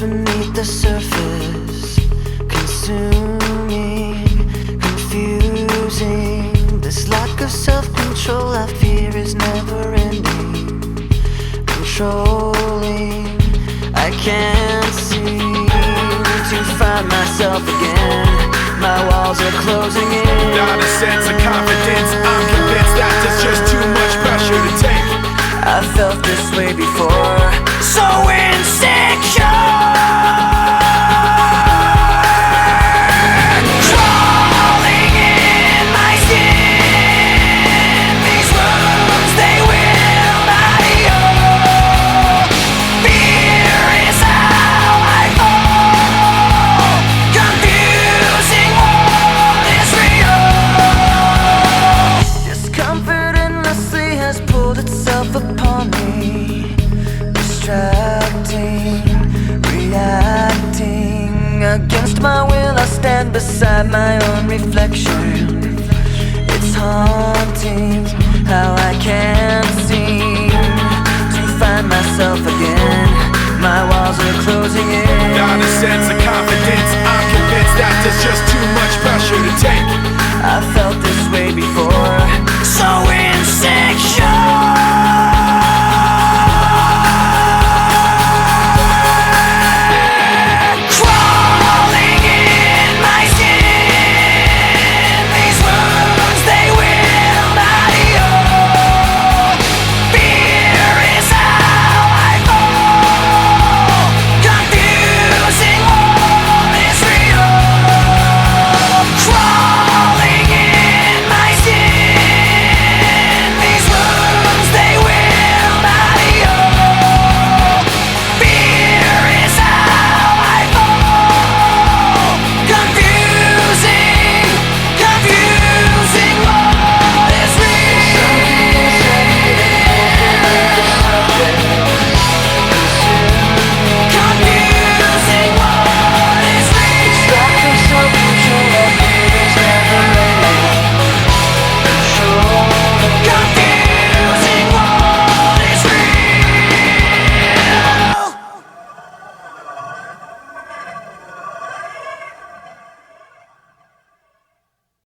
beneath the surface, consuming, confusing. This lack of self-control I fear is never ending, controlling. I can't seem to find myself again. My walls are closing in. Not a sense of confidence, I'm convinced that there's just too much pressure to take. I felt this way before, so insecure. Crawling in my skin, these wounds, they will not heal. Fear is how I fall, confusing what is real. Discomfort endlessly has pulled itself upon me, distracting, reacting. Against my will I stand beside my own reflection. It's haunting how I can't seem to find myself again. My walls are closing in. Not a sense of confidence, I'm convinced that there's just too much pressure to take.